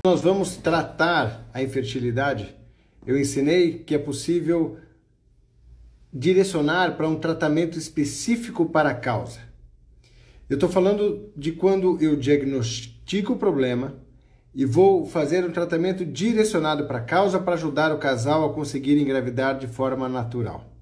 nós vamos tratar a infertilidade, eu ensinei que é possível direcionar para um tratamento específico para a causa. Eu estou falando de quando eu diagnostico o problema e vou fazer um tratamento direcionado para a causa para ajudar o casal a conseguir engravidar de forma natural.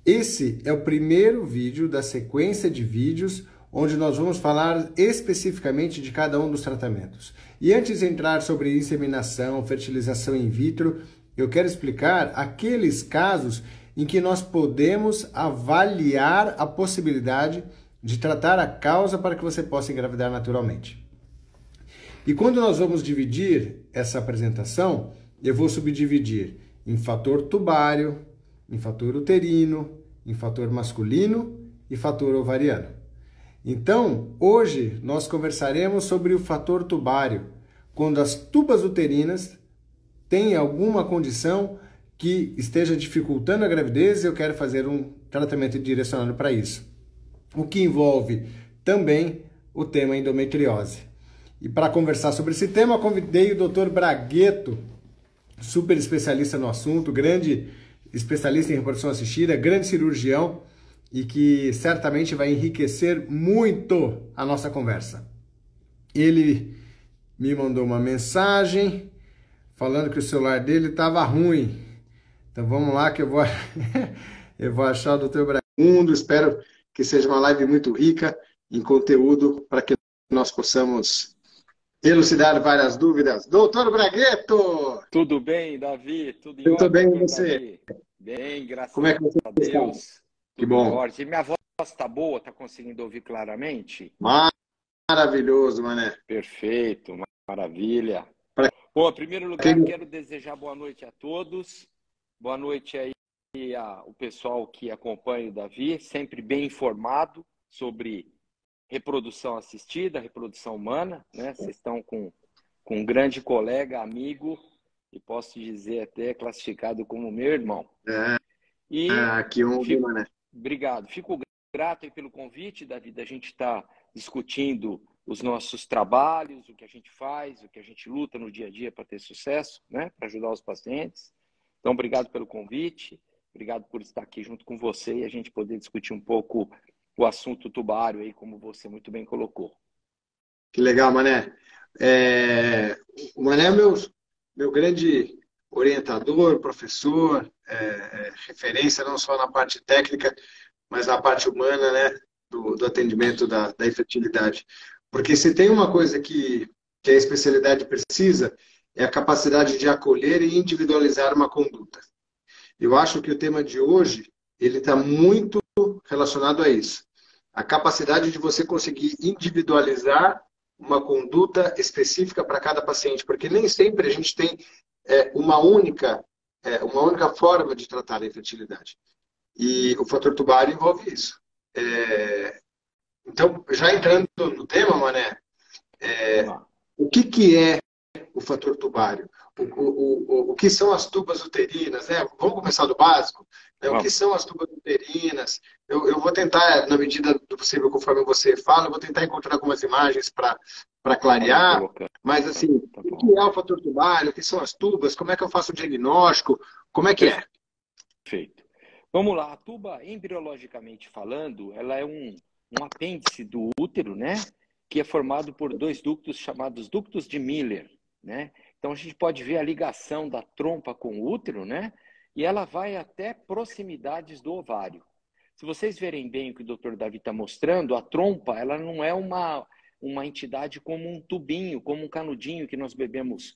Esse é o primeiro vídeo da sequência de vídeos onde nós vamos falar especificamente de cada um dos tratamentos. E antes de entrar sobre inseminação, fertilização in vitro, eu quero explicar aqueles casos em que nós podemos avaliar a possibilidade de tratar a causa para que você possa engravidar naturalmente. E quando nós vamos dividir essa apresentação, eu vou subdividir em fator tubário, em fator uterino, em fator masculino e fator ovariano. Então, hoje nós conversaremos sobre o fator tubário, quando as tubas uterinas têm alguma condição que esteja dificultando a gravidez e eu quero fazer um tratamento direcionado para isso. O que envolve também o tema endometriose. E para conversar sobre esse tema, eu convidei o Dr. Bragueto, super especialista no assunto, grande especialista em reprodução assistida, grande cirurgião e que certamente vai enriquecer muito a nossa conversa. Ele me mandou uma mensagem falando que o celular dele estava ruim. Então vamos lá que eu vou achar o Dr. Bragueto. Espero que seja uma live muito rica em conteúdo para que nós possamos elucidar várias dúvidas. Doutor Bragueto! Tudo bem, Davi? Tudo em Eu estou ordem, bem, e você? Davi? Bem, graças Como é que você a está? Deus. Que Tudo em bom. ordem. Minha voz está boa? Está conseguindo ouvir claramente? Maravilhoso, mané. Perfeito, maravilha. Pra Bom, em primeiro lugar, quem- quero desejar boa noite a todos. Boa noite aí o pessoal que acompanha o Davi, sempre bem informado sobre reprodução assistida, reprodução humana, né? Vocês estão com um grande colega, amigo, e posso dizer até classificado como meu irmão. Que honra, mané. Obrigado. Fico grato aí pelo convite, Davi, da gente estar discutindo os nossos trabalhos, o que a gente faz, o que a gente luta no dia a dia para ter sucesso, né? Para ajudar os pacientes. Então, obrigado pelo convite, obrigado por estar aqui junto com você e a gente poder discutir um pouco o assunto tubário aí, como você muito bem colocou. Que legal, mané. O mané é meu grande orientador, professor, referência não só na parte técnica, mas na parte humana, né, do atendimento da infertilidade. Porque se tem uma coisa que a especialidade precisa, é a capacidade de acolher e individualizar uma conduta. Eu acho que o tema de hoje, ele está muito relacionado a isso. A capacidade de você conseguir individualizar uma conduta específica para cada paciente, porque nem sempre a gente tem uma única forma de tratar a infertilidade. E o fator tubário envolve isso. Então, já entrando no tema, Mané, o que é o fator tubário? O que são as tubas uterinas? Né? Vamos começar do básico? O que são as tubas uterinas? Eu vou tentar, na medida do possível, conforme você fala, eu vou tentar encontrar algumas imagens para clarear. Mas, assim, o que é o fator tubário? O que são as tubas? Como é que eu faço o diagnóstico? Como é que é? Perfeito. Vamos lá. A tuba, embriologicamente falando, ela é um apêndice do útero, né? Que é formado por dois ductos chamados ductos de Miller, né? Então a gente pode ver a ligação da trompa com o útero, né? E ela vai até proximidades do ovário. Se vocês verem bem o que o Dr. Davi está mostrando, a trompa, ela não é uma entidade como um tubinho, como um canudinho que nós bebemos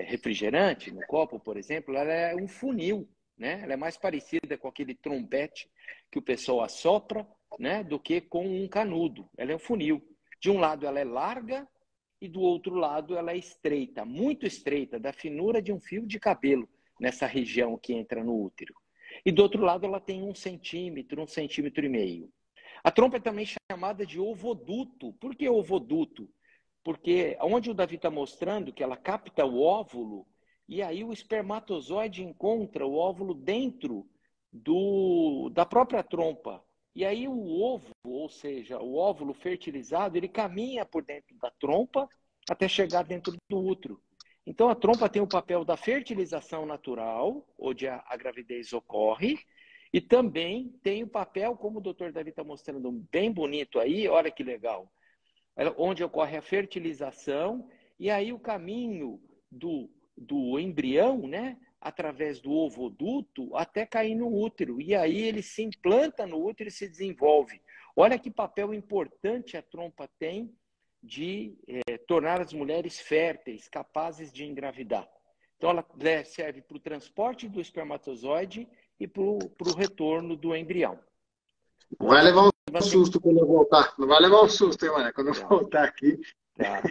refrigerante no copo, por exemplo. Ela é um funil, né? Ela é mais parecida com aquele trompete que o pessoal assopra, né? Do que com um canudo. Ela é um funil. De um lado ela é larga e do outro lado ela é estreita, muito estreita, da finura de um fio de cabelo nessa região que entra no útero. E do outro lado ela tem 1 centímetro, 1,5 centímetros. A trompa é também chamada de ovoduto. Por que ovoduto? Porque onde o Davi está mostrando que ela capta o óvulo e aí o espermatozoide encontra o óvulo dentro da própria trompa. E aí o ovo, ou seja, o óvulo fertilizado, ele caminha por dentro da trompa até chegar dentro do útero. Então, a trompa tem o papel da fertilização natural, onde a gravidez ocorre, e também tem o papel, como o doutor Davi está mostrando bem bonito aí, olha que legal, onde ocorre a fertilização, e aí o caminho do embrião, né, através do ovoduto, até cair no útero. E aí ele se implanta no útero e se desenvolve. Olha que papel importante a trompa tem de tornar as mulheres férteis, capazes de engravidar. Então, ela serve para o transporte do espermatozoide e para o retorno do embrião. Não vai levar um susto quando eu voltar. Não vai levar um susto, hein, Maria? Quando eu voltar aqui. Tá.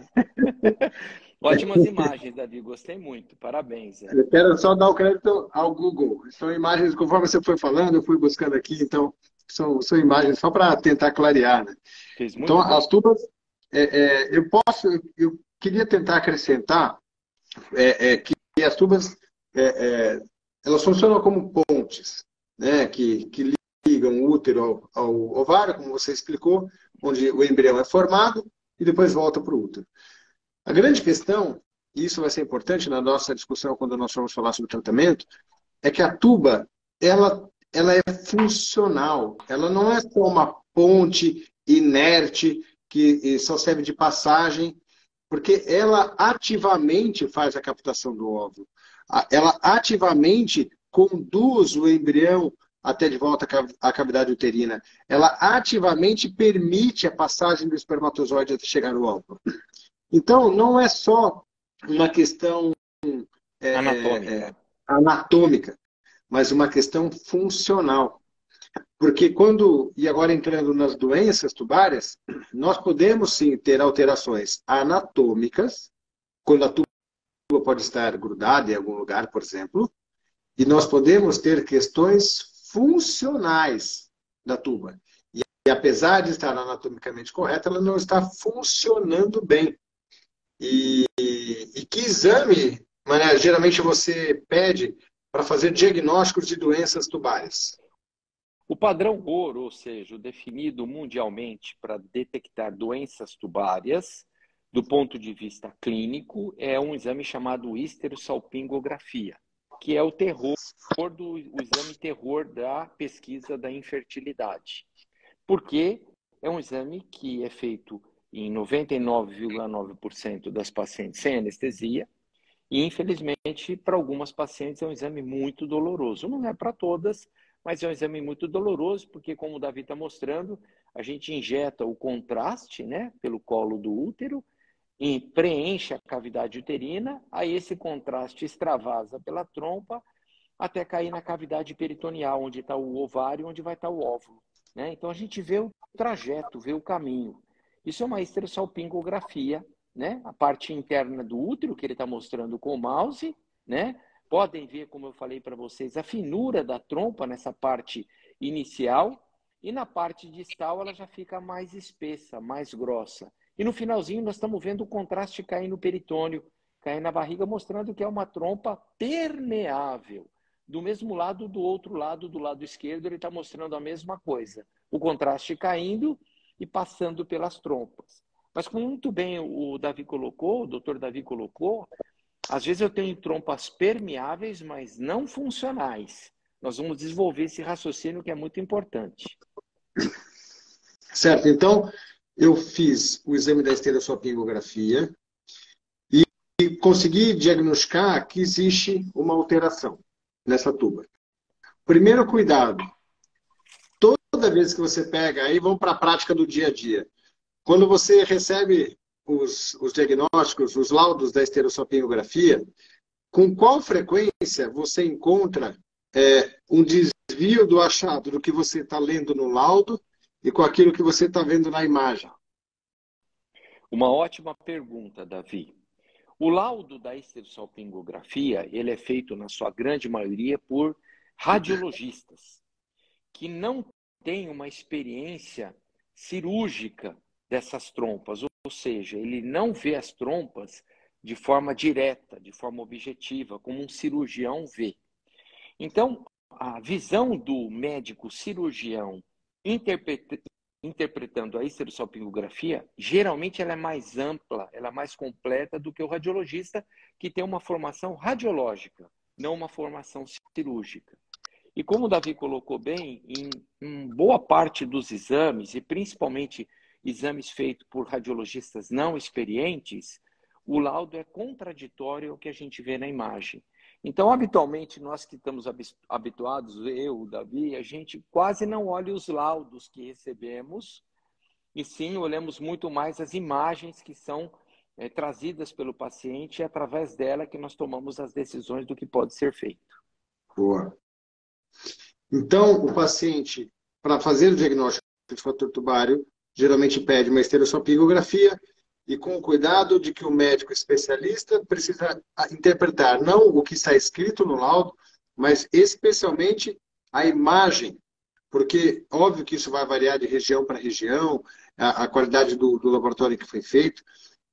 Ótimas imagens, Davi. Gostei muito. Parabéns. Eu quero só dar o crédito ao Google. São imagens, conforme você foi falando, eu fui buscando aqui, então são imagens só para tentar clarear, né? Fez muito então, bem. as tubas, eu queria tentar acrescentar que as tubas, elas funcionam como pontes, né? Que ligam o útero ao ovário, como você explicou, onde o embrião é formado e depois volta para o útero. A grande questão, e isso vai ser importante na nossa discussão quando nós vamos falar sobre tratamento, é que a tuba, ela é funcional. Ela não é só uma ponte inerte que só serve de passagem, porque ela ativamente faz a captação do óvulo. Ela ativamente conduz o embrião até de volta à cavidade uterina. Ela ativamente permite a passagem do espermatozoide até chegar no óvulo. Então, não é só uma questão anatômica, mas uma questão funcional. Porque e agora entrando nas doenças tubárias, nós podemos sim ter alterações anatômicas, quando a tuba pode estar grudada em algum lugar, por exemplo, e nós podemos ter questões funcionais da tuba. E apesar de estar anatomicamente correta, ela não está funcionando bem. E que exame, geralmente você pede para fazer diagnósticos de doenças tubárias? O padrão ouro, ou seja, o definido mundialmente para detectar doenças tubárias, do ponto de vista clínico, é um exame chamado histerosalpingografia, que é o exame terror da pesquisa da infertilidade. Porque é um exame que é feito em 99,9% das pacientes sem anestesia, e infelizmente para algumas pacientes é um exame muito doloroso. Não é para todas, mas é um exame muito doloroso, porque como o Davi está mostrando, a gente injeta o contraste, né, pelo colo do útero, e preenche a cavidade uterina, aí esse contraste extravasa pela trompa até cair na cavidade peritoneal, onde está o ovário, onde vai estar o óvulo. Né? Então a gente vê o trajeto, vê o caminho. Isso é uma histerosalpingografia, né? A parte interna do útero, que ele está mostrando com o mouse, né? Podem ver, como eu falei para vocês, a finura da trompa nessa parte inicial, e na parte distal ela já fica mais espessa, mais grossa. E no finalzinho nós estamos vendo o contraste cair no peritônio, cair na barriga, mostrando que é uma trompa permeável. Do mesmo lado, do outro lado, do lado esquerdo, ele está mostrando a mesma coisa. O contraste caindo e passando pelas trompas. Mas como muito bem o Davi colocou, o doutor Davi colocou, às vezes eu tenho trompas permeáveis, mas não funcionais. Nós vamos desenvolver esse raciocínio que é muito importante. Certo, então eu fiz o exame da estereossalpingografia e consegui diagnosticar que existe uma alteração nessa tuba. Primeiro cuidado, toda vez que você pega, aí vamos para a prática do dia a dia, quando você recebe os diagnósticos, os laudos da estereossalpingografia, com qual frequência você encontra um desvio do achado do que você está lendo no laudo e com aquilo que você está vendo na imagem? Uma ótima pergunta, Davi. O laudo da histerosalpingografia, ele é feito, na sua grande maioria, por radiologistas, que não têm uma experiência cirúrgica dessas trompas, ou seja, ele não vê as trompas de forma direta, de forma objetiva, como um cirurgião vê. Então, a visão do médico cirurgião interpretando a histerosalpingografia, geralmente ela é mais ampla, ela é mais completa do que o radiologista que tem uma formação radiológica, não uma formação cirúrgica. E como o Davi colocou bem, em boa parte dos exames, e principalmente exames feitos por radiologistas não experientes, o laudo é contraditório ao que a gente vê na imagem. Então, habitualmente, nós que estamos habituados, eu, o Davi, a gente quase não olha os laudos que recebemos, e sim olhamos muito mais as imagens que são trazidas pelo paciente, e é através dela que nós tomamos as decisões do que pode ser feito. Boa. Então, o paciente, para fazer o diagnóstico de fator tubário, geralmente pede uma histerosalpingografia e com o cuidado de que o médico especialista precisa interpretar não o que está escrito no laudo, mas especialmente a imagem, porque óbvio que isso vai variar de região para região, a qualidade do laboratório que foi feito,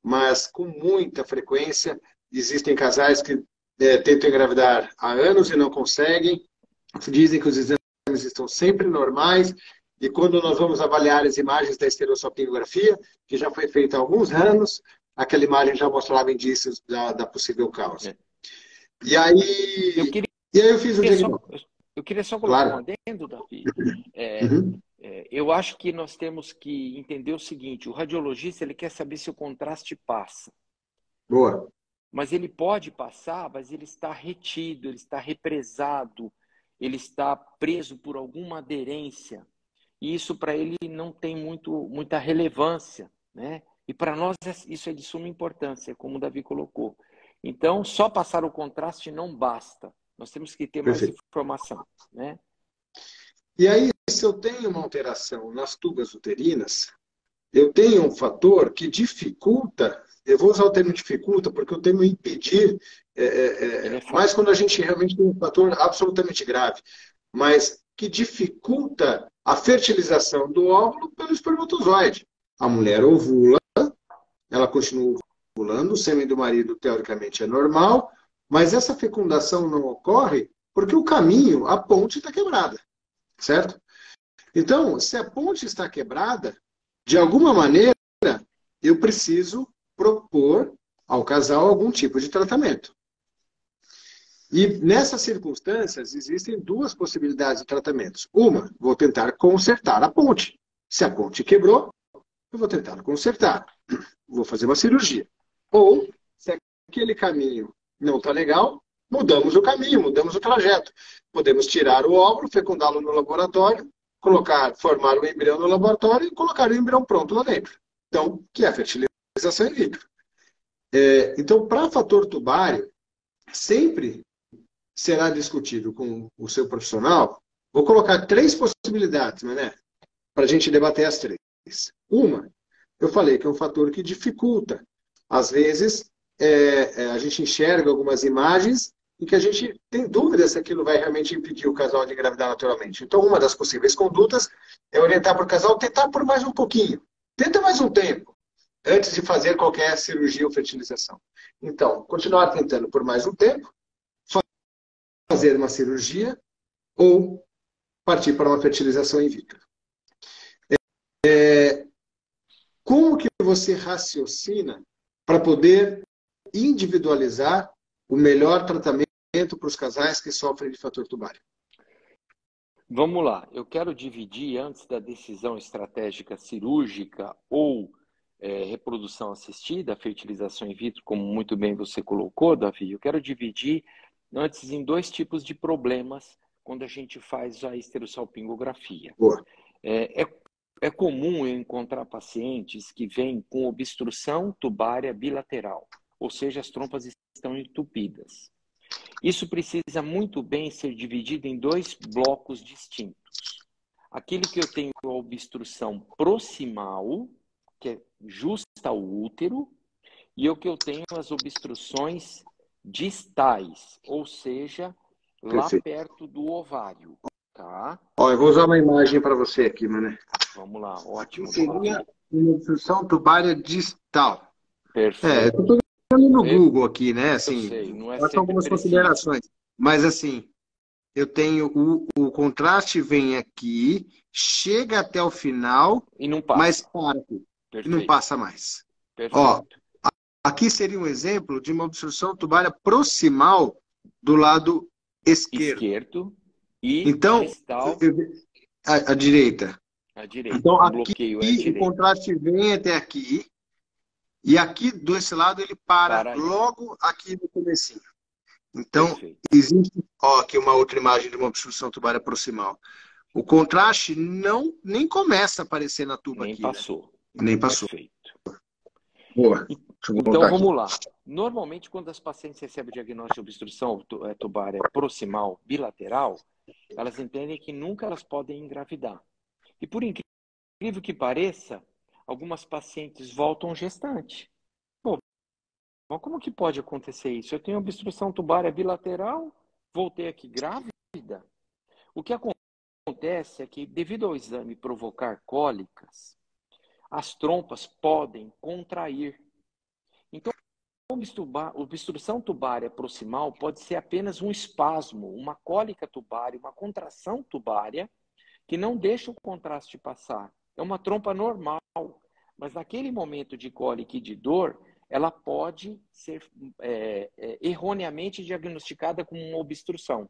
mas com muita frequência existem casais que tentam engravidar há anos e não conseguem, dizem que os exames estão sempre normais, e quando nós vamos avaliar as imagens da histerosalpingografia, que já foi feita há alguns anos, aquela imagem já mostrava indícios da possível causa. E aí eu fiz o diagnóstico. Eu queria só colocar Claro. um adendo, Davi. Uhum. Eu acho que nós temos que entender o seguinte, o radiologista ele quer saber se o contraste passa. Boa. Mas ele pode passar, mas ele está retido, ele está represado, ele está preso por alguma aderência. E isso para ele não tem muita relevância, né? E para nós isso é de suma importância, como o Davi colocou. Então, só passar o contraste não basta. Nós temos que ter mais informação, né? E aí, se eu tenho uma alteração nas tubas uterinas, eu tenho um fator que dificulta, eu vou usar o termo dificulta porque o termo impedir, mas quando a gente realmente tem um fator absolutamente grave, mas que dificulta a fertilização do óvulo pelo espermatozoide. A mulher ovula, ela continua ovulando, o sêmen do marido teoricamente é normal, mas essa fecundação não ocorre porque o caminho, a ponte está quebrada, certo? Então, se a ponte está quebrada, de alguma maneira, eu preciso propor ao casal algum tipo de tratamento. E nessas circunstâncias, existem duas possibilidades de tratamentos. Uma, vou tentar consertar a ponte. Se a ponte quebrou, eu vou tentar consertar. Vou fazer uma cirurgia. Ou, se aquele caminho não está legal, mudamos o caminho, mudamos o trajeto. Podemos tirar o óvulo, fecundá-lo no laboratório, formar o embrião no laboratório e colocar o embrião pronto lá dentro. Então, que é a fertilização in vitro. Então, para fator tubário, sempre será discutido com o seu profissional. Vou colocar 3 possibilidades, né, para a gente debater as 3. Uma, eu falei que é um fator que dificulta. Às vezes, a gente enxerga algumas imagens em que a gente tem dúvidas se aquilo vai realmente impedir o casal de engravidar naturalmente. Então, uma das possíveis condutas é orientar para o casal tentar por mais um pouquinho. Tenta mais um tempo, antes de fazer qualquer cirurgia ou fertilização. Então, continuar tentando por mais um tempo, fazer uma cirurgia ou partir para uma fertilização in vitro. Como que você raciocina para poder individualizar o melhor tratamento para os casais que sofrem de fator tubário? Vamos lá. Eu quero dividir, antes da decisão estratégica cirúrgica ou reprodução assistida, fertilização in vitro, como muito bem você colocou, Davi, eu quero dividir antes em 2 tipos de problemas quando a gente faz a histerosalpingografia. Boa. É comum eu encontrar pacientes que vêm com obstrução tubária bilateral, ou seja, as trompas estão entupidas. Isso precisa muito bem ser dividido em 2 blocos distintos. Aquele que eu tenho a obstrução proximal, que é justa ao útero, e o que eu tenho as obstruções distais, ou seja, lá perto do ovário. Tá? Eu vou usar uma imagem para você aqui, Mané. Vamos lá, ótimo. Seria uma obstrução tubária distal. Perfeito. Eu estou olhando no Google aqui, né? Assim, eu sei, não é faço algumas considerações. Mas assim, eu tenho o contraste vem aqui, chega até o final, E não mas passa. para aqui, e não Perfeito. passa mais. Ó, Perfeito. aqui seria um exemplo de uma obstrução tubária proximal do lado esquerdo. Esquerdo e Então, distal a direita. à direita. Então, Um aqui bloqueio é à o direita. contraste vem até aqui, e aqui, desse lado, ele para Para aí. logo aqui no comecinho. Então, Perfeito. existe, ó, aqui uma outra imagem de uma obstrução tubária proximal. O contraste nem começa a aparecer na tuba Nem aqui, né? passou. Nem passou. Perfeito. Boa. Deixa eu Então, voltar aqui. vamos lá. Normalmente, quando as pacientes recebem o diagnóstico de obstrução tubária proximal bilateral, elas entendem que nunca elas podem engravidar. E por incrível que pareça, algumas pacientes voltam gestante. Pô, mas como que pode acontecer isso? Eu tenho obstrução tubária bilateral, voltei aqui grávida. O que acontece é que, devido ao exame provocar cólicas, as trompas podem contrair. Então, obstrução tubária proximal pode ser apenas um espasmo, uma cólica tubária, uma contração tubária, que não deixa o contraste passar. É uma trompa normal, mas naquele momento de cólica e de dor, ela pode ser erroneamente diagnosticada como uma obstrução.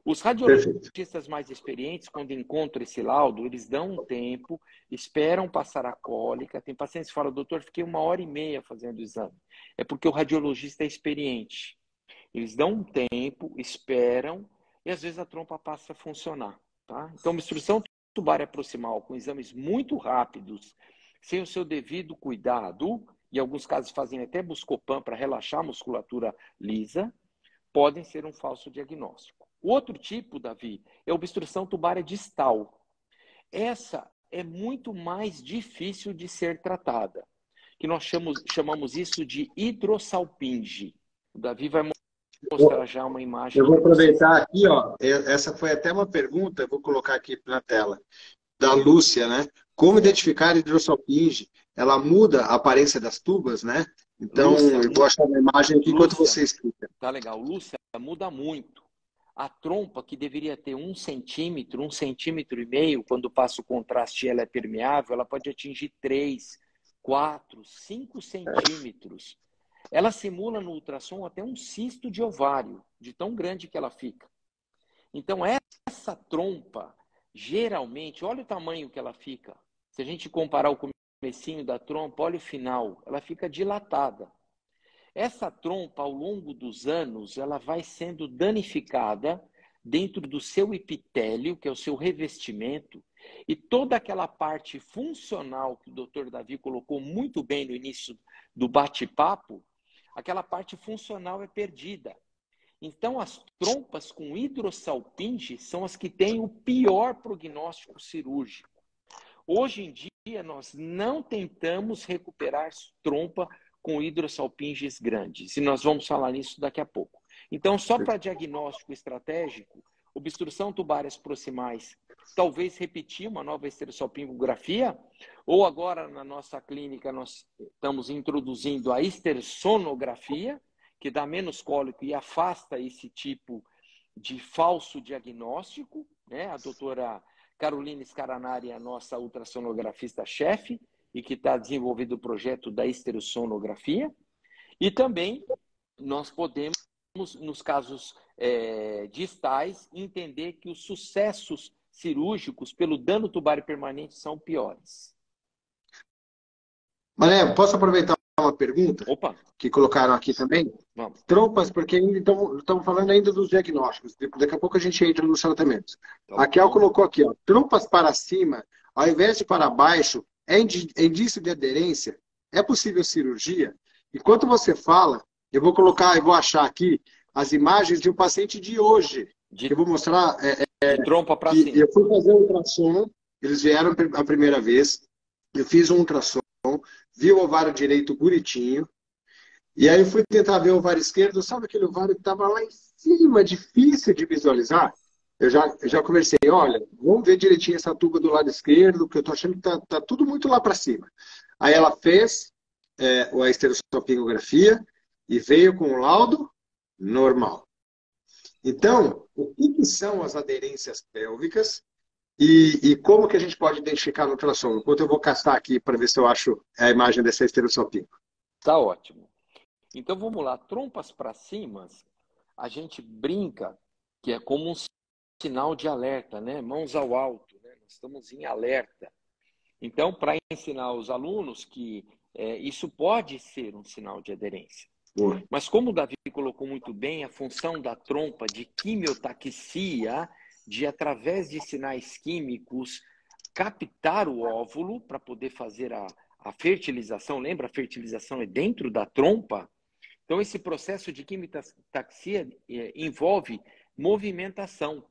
Os radiologistas mais experientes, quando encontram esse laudo, eles dão um tempo, esperam passar a cólica. Tem pacientes que falam, doutor, fiquei 1h30 fazendo o exame. É porque o radiologista é experiente. Eles dão um tempo, esperam, e às vezes a trompa passa a funcionar. Tá? Então, obstrução tubária proximal com exames muito rápidos, sem o seu devido cuidado, e em alguns casos fazem até Buscopan para relaxar a musculatura lisa, podem ser um falso diagnóstico. O outro tipo, Davi, é obstrução tubária distal. Essa é muito mais difícil de ser tratada, que nós chamamos isso de hidrossalpinge. O Davi vai mostrar já uma imagem. Eu vou aproveitar aqui, ó. Essa foi até uma pergunta, vou colocar aqui na tela, da Lúcia, né? Como identificar a hidrossalpinge? Ela muda a aparência das tubas, né? Então, Lúcia, eu vou achar uma imagem aqui enquanto Lúcia, você explica. Tá legal. Lúcia, muda muito. A trompa, que deveria ter 1 centímetro, 1,5 centímetros, quando passa o contraste e ela é permeável, ela pode atingir 3, 4, 5 centímetros. Ela simula no ultrassom até um cisto de ovário, de tão grande que ela fica. Então, essa trompa, geralmente, olha o tamanho que ela fica. Se a gente comparar o comecinho da trompa, olha o final, ela fica dilatada. Essa trompa, ao longo dos anos, ela vai sendo danificada dentro do seu epitélio, que é o seu revestimento, e toda aquela parte funcional que o Dr. Davi colocou muito bem no início do bate-papo, aquela parte funcional é perdida. Então, as trompas com hidrossalpinge são as que têm o pior prognóstico cirúrgico. Hoje em dia, nós não tentamos recuperar trompa com hidrossalpinges grandes. E nós vamos falar nisso daqui a pouco. Então, só para diagnóstico estratégico, obstrução tubárias proximais, talvez repetir uma nova esterossalpingografia, ou agora na nossa clínica nós estamos introduzindo a esterosonografia, que dá menos cólico e afasta esse tipo de falso diagnóstico, né? A doutora Carolina Scaranari é a nossa ultrassonografista-chefe, e que está desenvolvendo o projeto da esterosonografia. E também nós podemos, nos casos distais, entender que os sucessos cirúrgicos pelo dano tubário permanente são piores. Mané, posso aproveitar uma pergunta? Opa! Que colocaram aqui também? Vamos. Trompas, porque ainda estamos falando ainda dos diagnósticos. Daqui a pouco a gente entra nos tratamentos. Tá A Kel colocou aqui, ó, trompas para cima, ao invés de para baixo, é indício de aderência? É possível cirurgia? Enquanto você fala, eu vou achar aqui as imagens de um paciente de hoje. Que eu vou mostrar. De trompa para cima. Eu fui fazer um ultrassom, eles vieram a primeira vez, eu fiz um ultrassom, vi o ovário direito bonitinho, e aí eu fui tentar ver o ovário esquerdo, sabe aquele ovário que estava lá em cima, difícil de visualizar? Eu já conversei, olha, vamos ver direitinho essa tuba do lado esquerdo, porque eu estou achando que tá tudo muito lá para cima. Aí ela fez a esterossalpingografia e veio com o laudo normal. Então, o que são as aderências pélvicas e como que a gente pode identificar no ultrassom? Enquanto eu vou castar aqui para ver se eu acho a imagem dessa esterossalpingo. Tá ótimo. Então vamos lá, trompas para cima, a gente brinca que é como um sinal de alerta, né? Mãos ao alto, né? Nós estamos em alerta. Então, para ensinar os alunos que isso pode ser um sinal de aderência. Boa. Mas como o Davi colocou muito bem, a função da trompa de quimiotaxia, de através de sinais químicos, captar o óvulo para poder fazer a fertilização. Lembra? A fertilização é dentro da trompa. Então, esse processo de quimiotaxia envolve movimentação.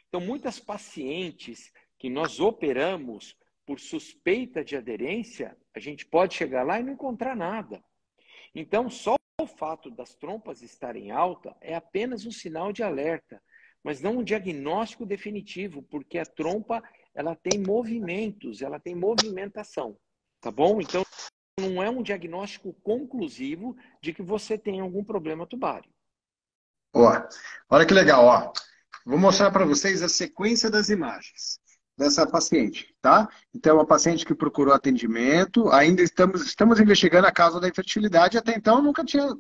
Então, muitas pacientes que nós operamos por suspeita de aderência, a gente pode chegar lá e não encontrar nada. Então, só o fato das trompas estarem alta é apenas um sinal de alerta, mas não um diagnóstico definitivo, porque a trompa ela tem movimentos, ela tem movimentação, tá bom? Então, não é um diagnóstico conclusivo de que você tem algum problema tubário. Ó, olha que legal, ó. Vou mostrar para vocês a sequência das imagens dessa paciente, tá? Então, é uma paciente que procurou atendimento, ainda estamos investigando a causa da infertilidade, até então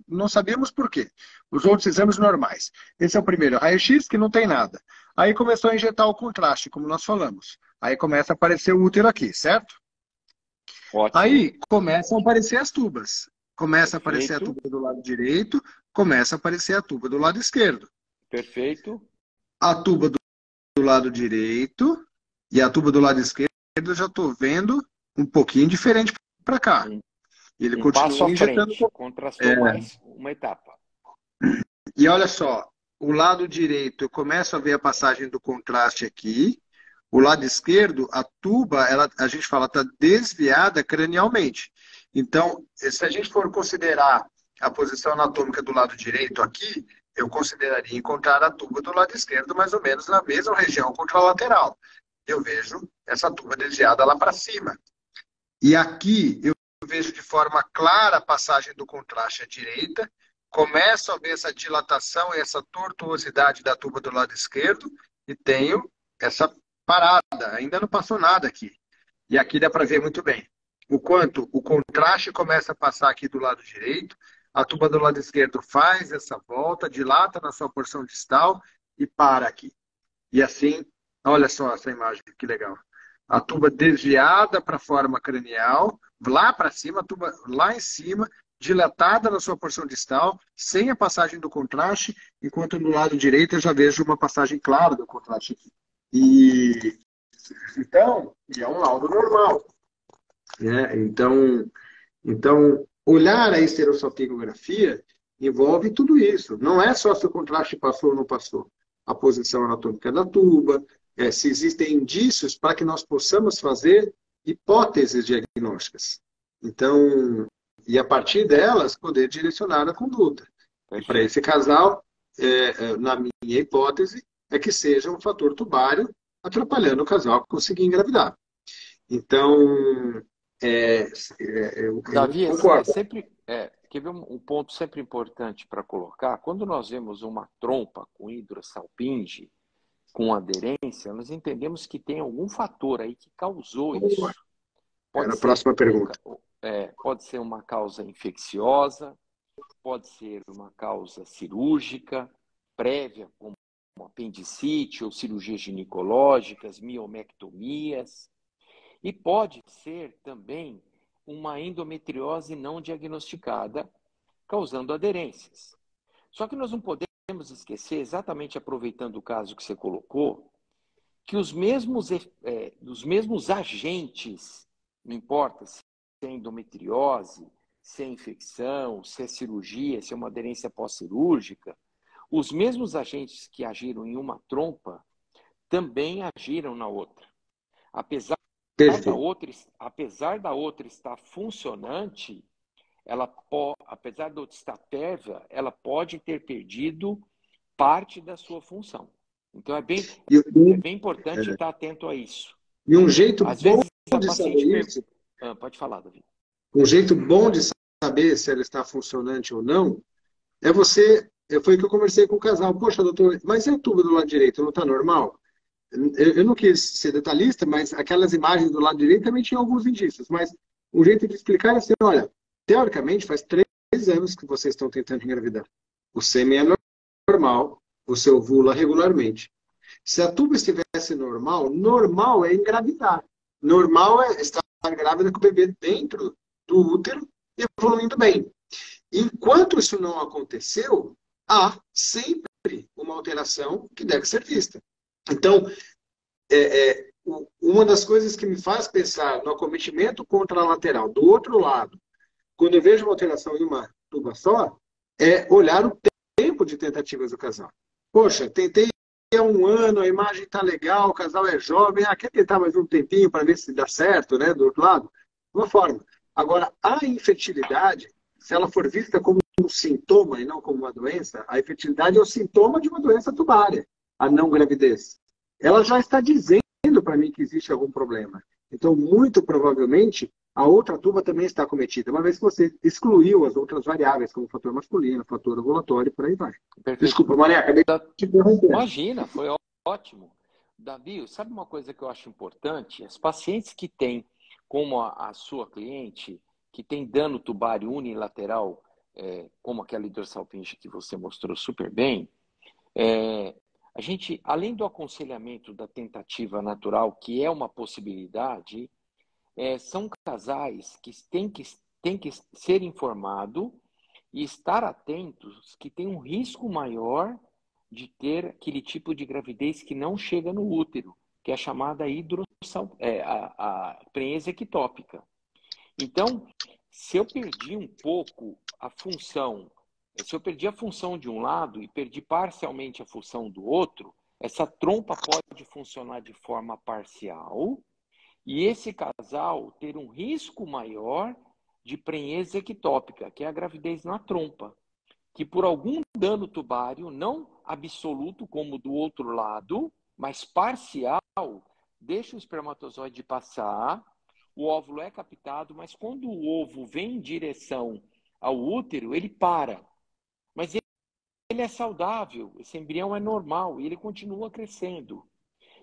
não sabíamos por quê. Os outros exames normais. Esse é o primeiro, raio-x, que não tem nada. Aí começou a injetar o contraste, como nós falamos. Aí começa a aparecer o útero aqui, certo? Ótimo. Aí começam a aparecer as tubas. Começa a aparecer a Perfeito. tuba do lado direito, começa a aparecer a tuba do lado esquerdo. Perfeito. A tuba do lado direito e a tuba do lado esquerdo eu já estou vendo um pouquinho diferente para cá. Ele Um passo continua à injetando. frente, contrastou mais uma etapa. E olha só, o lado direito eu começo a ver a passagem do contraste aqui. O lado esquerdo, a tuba, a gente fala, está desviada cranialmente. Então, se a gente for considerar a posição anatômica do lado direito aqui, eu consideraria encontrar a tuba do lado esquerdo mais ou menos na mesma região contralateral. Eu vejo essa tuba desviada lá para cima. E aqui eu vejo de forma clara a passagem do contraste à direita, começo a ver essa dilatação e essa tortuosidade da tuba do lado esquerdo e tenho essa parada, ainda não passou nada aqui. E aqui dá para ver muito bem o quanto o contraste começa a passar aqui do lado direito, a tuba do lado esquerdo faz essa volta, dilata na sua porção distal e para aqui. E assim, olha só essa imagem, que legal. A tuba desviada para a forma cranial, lá para cima, a tuba lá em cima, dilatada na sua porção distal, sem a passagem do contraste, enquanto no lado direito eu já vejo uma passagem clara do contraste aqui. Então, é um laudo normal. Né? Então, olhar a esterossalpingografia envolve tudo isso. Não é só se o contraste passou ou não passou. A posição anatômica da tuba, se existem indícios para que nós possamos fazer hipóteses diagnósticas. Então, e a partir delas, poder direcionar a conduta. E para esse casal, na minha hipótese, é que seja um fator tubário atrapalhando o casal a conseguir engravidar. Então, eu Davi, concordo. quer ver um ponto sempre importante para colocar? Quando nós vemos uma trompa com hidrossalpinge, com aderência, nós entendemos que tem algum fator aí que causou isso. Era a próxima pergunta. Pode ser uma causa infecciosa, pode ser uma causa cirúrgica, prévia, como apendicite ou cirurgias ginecológicas, miomectomias. E pode ser também uma endometriose não diagnosticada, causando aderências. Só que nós não podemos esquecer, exatamente aproveitando o caso que você colocou, que os mesmos agentes, não importa se é endometriose, se é infecção, se é cirurgia, se é uma aderência pós-cirúrgica, os mesmos agentes que agiram em uma trompa também agiram na outra. Apesar da outra estar funcionante, apesar de outra estar pérvia, ela pode ter perdido parte da sua função. Então é bem importante estar atento a isso. E um jeito Às bom vezes a de paciente saber isso, pode falar, Davi. um jeito bom de saber se ela está funcionante ou não, é você foi que eu conversei com o casal. Poxa, doutor, mas e a tuba do lado direito? Não está normal? Eu não quis ser detalhista, mas aquelas imagens do lado direito também tinham alguns indícios. Mas o jeito de explicar é assim, olha, teoricamente faz 3 anos que vocês estão tentando engravidar. O sêmen é normal, o seu ovula regularmente. Se a tuba estivesse normal, normal é engravidar. Normal é estar grávida com o bebê dentro do útero e evoluindo bem. Enquanto isso não aconteceu, há sempre uma alteração que deve ser vista. Então, uma das coisas que me faz pensar no acometimento contralateral do outro lado, quando eu vejo uma alteração em uma tuba só, é olhar o tempo de tentativas do casal. Poxa, tentei há 1 ano, a imagem está legal, o casal é jovem, quer tentar mais um tempinho para ver se dá certo, né, do outro lado? Uma forma. Agora, a infertilidade, se ela for vista como um sintoma e não como uma doença, a infertilidade é o sintoma de uma doença tubária, a não gravidez. Ela já está dizendo para mim que existe algum problema. Então, muito provavelmente, a outra tuba também está acometida, uma vez que você excluiu as outras variáveis, como o fator masculino, o fator ovulatório, e por aí vai. Perfeito. Desculpa, Maria, acabei de te interromper. Imagina, foi ótimo. Davi, sabe uma coisa que eu acho importante? As pacientes que têm, como a sua cliente, que tem dano tubário unilateral, como aquela hidrossalpinge que você mostrou super bem, a gente, além do aconselhamento da tentativa natural, que é uma possibilidade, são casais que têm que ser informados e estar atentos que tem um risco maior de ter aquele tipo de gravidez que não chega no útero, que é a chamada a prenese ectópica. Então, se eu perdi um pouco a função, se eu perdi a função de um lado e perdi parcialmente a função do outro, essa trompa pode funcionar de forma parcial e esse casal ter um risco maior de prenese ectópica, que é a gravidez na trompa, que por algum dano tubário, não absoluto como do outro lado, mas parcial, deixa o espermatozoide passar, o óvulo é captado, mas quando o ovo vem em direção ao útero, ele para. Mas ele é saudável, esse embrião é normal e ele continua crescendo.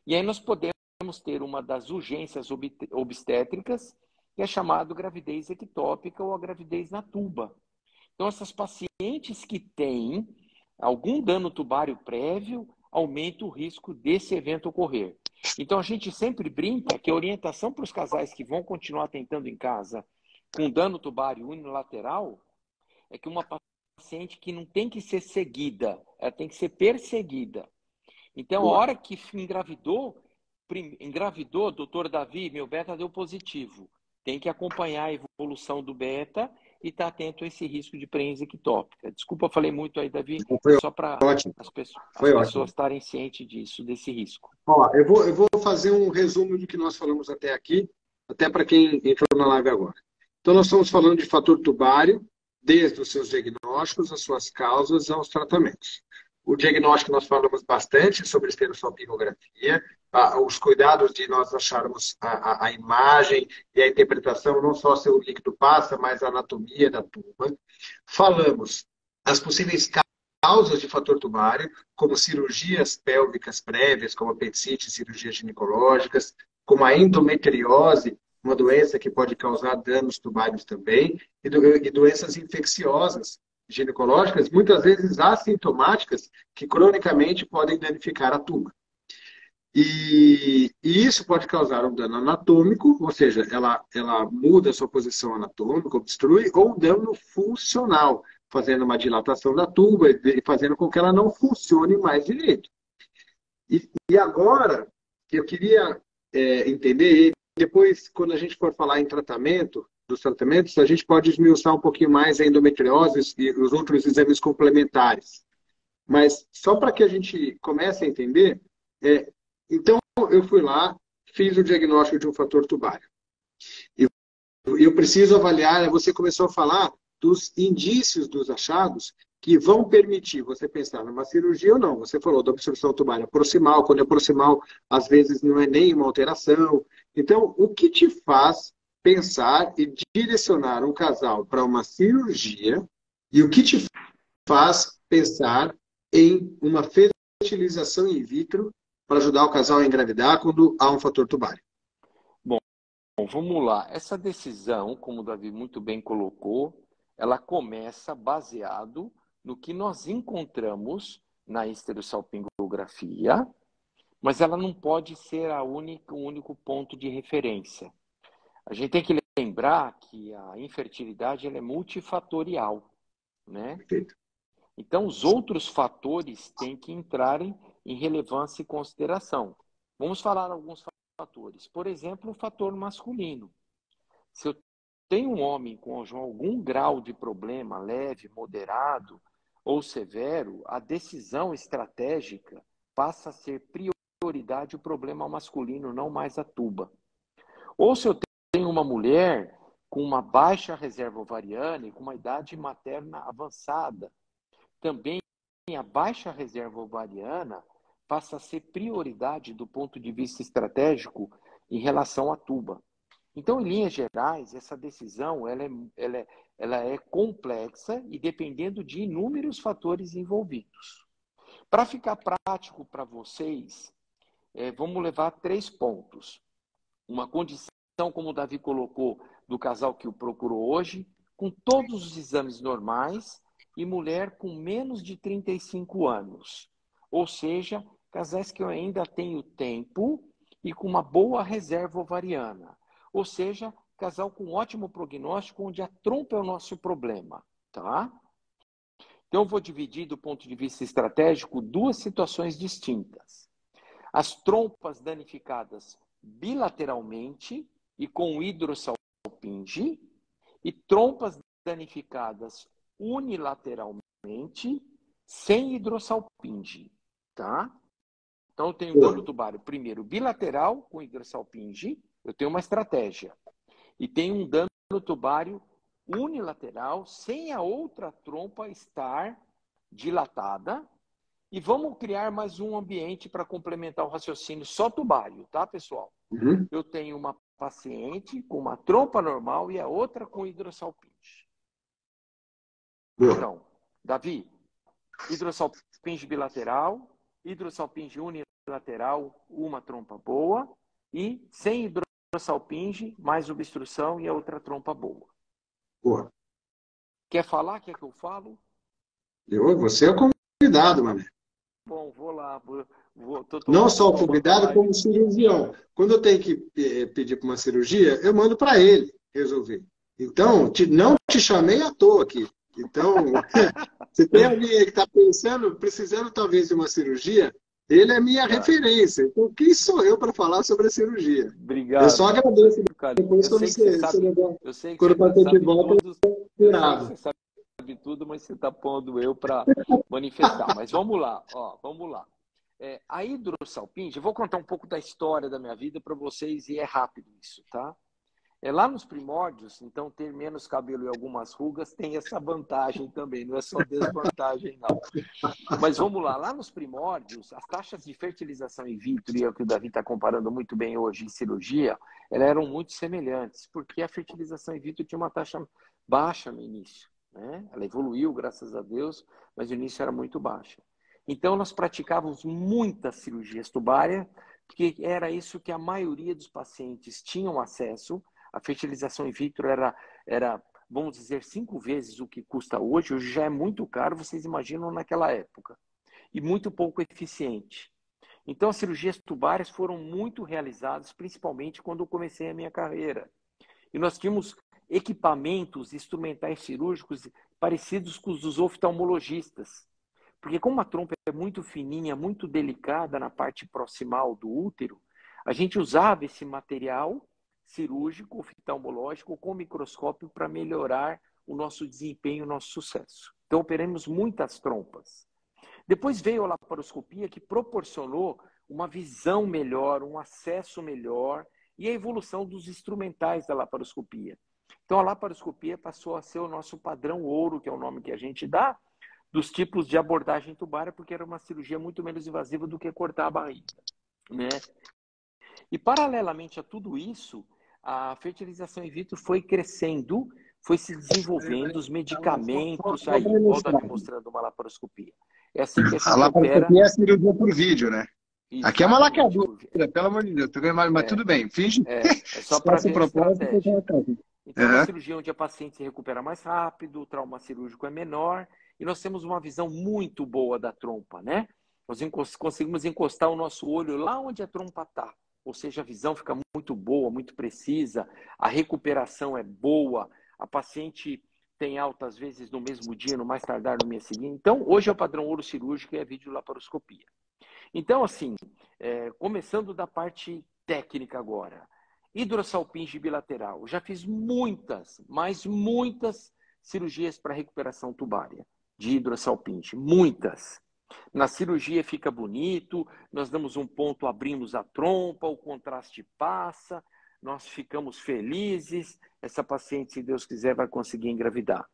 E aí nós podemos ter uma das urgências obstétricas, que é chamado gravidez ectópica ou a gravidez na tuba. Então, essas pacientes que têm algum dano tubário prévio, aumenta o risco desse evento ocorrer. Então, a gente sempre brinca que a orientação para os casais que vão continuar tentando em casa com dano tubário unilateral é que uma paciente que não tem que ser seguida, ela tem que ser perseguida. Então, a hora que engravidou, doutor Davi, meu beta deu positivo. Tem que acompanhar a evolução do beta e estar atento a esse risco de prenese ectópica. Desculpa, eu falei muito aí, Davi, só para as pessoas estarem cientes disso, desse risco. Ó, eu vou fazer um resumo do que nós falamos até aqui, até para quem entrou na live agora. Então, nós estamos falando de fator tubário, desde os seus diagnósticos, as suas causas, aos tratamentos. O diagnóstico nós falamos bastante sobre esterossalpingografia, os cuidados de nós acharmos a imagem e a interpretação, não só se o líquido passa, mas a anatomia da tuba. Falamos as possíveis causas de fator tubário, como cirurgias pélvicas prévias, como apendicite, cirurgias ginecológicas, como a endometriose, uma doença que pode causar danos tubários também, e doenças infecciosas ginecológicas, muitas vezes assintomáticas, que cronicamente podem danificar a tuba. E isso pode causar um dano anatômico, ou seja, ela muda a sua posição anatômica, obstrui, ou um dano funcional, fazendo uma dilatação da tuba e fazendo com que ela não funcione mais direito. E agora, eu queria entender, depois, quando a gente for falar em tratamento, dos tratamentos, a gente pode esmiuçar um pouquinho mais a endometriose e os outros exames complementares. Mas só para que a gente comece a entender, então eu fui lá, fiz o diagnóstico de um fator tubário. E eu preciso avaliar, você começou a falar dos indícios dos achados que vão permitir você pensar numa cirurgia ou não. Você falou da obstrução tubária proximal, quando é proximal, às vezes não é nenhuma alteração. Então, o que te faz pensar e direcionar um casal para uma cirurgia e o que te faz pensar em uma fertilização in vitro para ajudar o casal a engravidar quando há um fator tubário? Bom, vamos lá. Essa decisão, como o Davi muito bem colocou, ela começa baseado no que nós encontramos na esterossalpingografia, mas ela não pode ser o único ponto de referência. A gente tem que lembrar que a infertilidade ela é multifatorial, né? Perfeito. Então, os outros fatores têm que entrar em relevância e consideração. Vamos falar alguns fatores. Por exemplo, o fator masculino. Se eu tenho um homem com algum grau de problema leve, moderado ou severo, a decisão estratégica passa a ser prioridade o problema masculino, não mais a tuba. Ou se eu tenho uma mulher com uma baixa reserva ovariana e com uma idade materna avançada, também a baixa reserva ovariana passa a ser prioridade do ponto de vista estratégico em relação à tuba. Então, em linhas gerais, essa decisão ela é complexa e dependendo de inúmeros fatores envolvidos. Para ficar prático para vocês, vamos levar 3 pontos. Uma condição, como o Davi colocou, do casal que o procurou hoje, com todos os exames normais e mulher com menos de 35 anos. Ou seja, casais que ainda têm tempo e com uma boa reserva ovariana. Ou seja, casal com ótimo prognóstico, onde a trompa é o nosso problema, tá? Então, eu vou dividir, do ponto de vista estratégico, 2 situações distintas. As trompas danificadas bilateralmente e com hidrossalpinge, e trompas danificadas unilateralmente sem hidrossalpinge, tá? Então, eu tenho dano tubário, primeiro, bilateral com hidrossalpinge, eu tenho uma estratégia. E tenho um dano tubário unilateral, sem a outra trompa estar dilatada. E vamos criar mais um ambiente para complementar o raciocínio só tubário, tá, pessoal? Uhum. Eu tenho uma paciente com uma trompa normal e a outra com hidrossalpinge. Então, Davi, hidrossalpinge bilateral, hidrossalpinge unilateral, uma trompa boa, e sem hidrossalpinge, mais obstrução e a outra trompa boa. Boa. Quer falar? Quer que eu falo? Você é o convidado, Mané. Bom, vou lá. Não só o convidado, como cirurgião. Quando eu tenho que pedir para uma cirurgia, eu mando para ele resolver. Então, não te chamei à toa aqui. Então, se tem alguém aí que está precisando talvez de uma cirurgia, ele é minha referência. Então, quem sou eu para falar sobre a cirurgia? Obrigado. Eu só agradeço. Depois, quando você sabe tudo, mas você está pondo eu para manifestar. Mas vamos lá, vamos lá. A hidrossalpinge, eu vou contar um pouco da história da minha vida para vocês, e é rápido isso, tá? Lá nos primórdios, então, ter menos cabelo e algumas rugas tem essa vantagem também, não é só desvantagem, não. Mas vamos lá, lá nos primórdios, as taxas de fertilização in vitro, e é o que o Davi está comparando muito bem hoje em cirurgia, elas eram muito semelhantes, porque a fertilização in vitro tinha uma taxa baixa no início, né? Ela evoluiu, graças a Deus, mas no início era muito baixa. Então, nós praticávamos muitas cirurgias tubárias, porque era isso que a maioria dos pacientes tinham acesso. A fertilização in vitro era, vamos dizer, 5 vezes o que custa hoje. Hoje já é muito caro, vocês imaginam naquela época. E muito pouco eficiente. Então, as cirurgias tubárias foram muito realizadas, principalmente quando eu comecei a minha carreira. E nós tínhamos equipamentos instrumentais cirúrgicos parecidos com os dos oftalmologistas. Porque como a trompa é muito fininha, muito delicada na parte proximal do útero, a gente usava esse material cirúrgico, oftalmológico, com microscópio para melhorar o nosso desempenho, o nosso sucesso. Então, operamos muitas trompas. Depois veio a laparoscopia, que proporcionou uma visão melhor, um acesso melhor e a evolução dos instrumentais da laparoscopia. Então, a laparoscopia passou a ser o nosso padrão ouro, que é o nome que a gente dá, dos tipos de abordagem tubária, porque era uma cirurgia muito menos invasiva do que cortar a barriga, né? E, paralelamente a tudo isso, a fertilização in vitro foi crescendo foi se desenvolvendo os medicamentos, aí, igual o Davi mostrando uma laparoscopia. É assim que a gente A laparoscopia é a cirurgia por vídeo, né? Aqui é uma lacadura, pelo amor de Deus. Mas tudo bem, finge. É só para ver a estratégia. Então, é Uhum. uma cirurgia onde a paciente se recupera mais rápido, o trauma cirúrgico é menor, e nós temos uma visão muito boa da trompa, né? Nós conseguimos encostar o nosso olho lá onde a trompa está. Ou seja, a visão fica muito boa, muito precisa, a recuperação é boa, a paciente tem alta, às vezes, no mesmo dia, no mais tardar no mês seguinte. Então, hoje é o padrão ouro cirúrgico e é videolaparoscopia. Então, assim, começando da parte técnica agora. Hidrossalpinge bilateral. Já fiz muitas, mas muitas cirurgias para recuperação tubária de hidrossalpinge. Muitas. Na cirurgia fica bonito, nós damos um ponto, abrimos a trompa, o contraste passa, nós ficamos felizes, essa paciente, se Deus quiser, vai conseguir engravidar.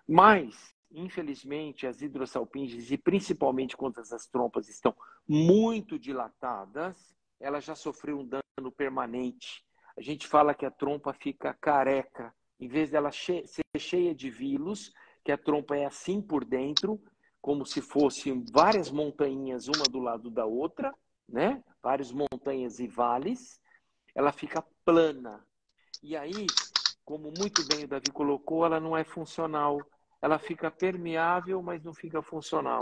Mas, infelizmente, as hidrossalpinges, e principalmente quando as trompas estão muito dilatadas, ela já sofreu um dano permanente. A gente fala que a trompa fica careca. Em vez dela ser cheia de vilos, que a trompa é assim por dentro, como se fossem várias montanhas, uma do lado da outra, né? Várias montanhas e vales, ela fica plana. E aí, como muito bem o Davi colocou, ela não é funcional. Ela fica permeável, mas não fica funcional.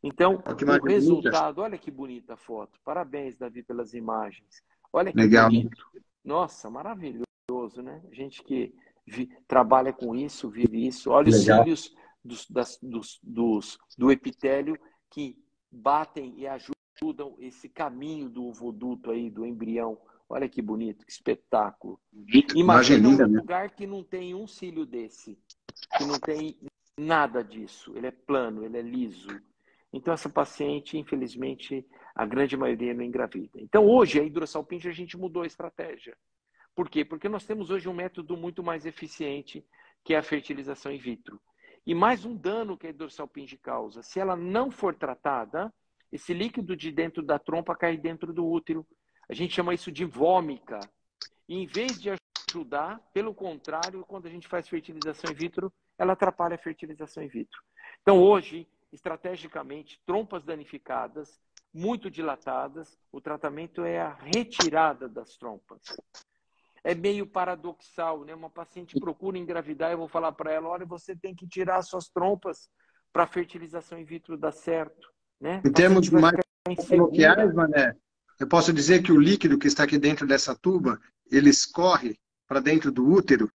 Então, o resultado... Olha que bonita a foto. Parabéns, Davi, pelas imagens. Olha que legal, bonito. Nossa, maravilhoso, né? Gente que trabalha com isso, vive isso. Olha os cílios do epitélio que batem e ajudam esse caminho do ovoduto aí, do embrião. Olha que bonito, que espetáculo. Imagina um lugar que não tem um cílio desse, que não tem nada disso. Ele é plano, ele é liso. Então, essa paciente, infelizmente, a grande maioria não engravida. Então, hoje, a hidrossalpinge, a gente mudou a estratégia. Por quê? Porque nós temos hoje um método muito mais eficiente, que é a fertilização in vitro. E mais um dano que a hidrossalpinge causa. Se ela não for tratada, esse líquido de dentro da trompa cai dentro do útero. A gente chama isso de vômica. E em vez de ajudar, pelo contrário, quando a gente faz fertilização in vitro, ela atrapalha a fertilização in vitro. Então, hoje, estrategicamente, trompas danificadas, muito dilatadas, o tratamento é a retirada das trompas. É meio paradoxal, né? Uma paciente procura engravidar, eu vou falar para ela, olha, você tem que tirar suas trompas para a fertilização in vitro dar certo. Né? Em termos mais coloquiais, Mané, eu posso dizer que o líquido que está aqui dentro dessa tuba, ele escorre para dentro do útero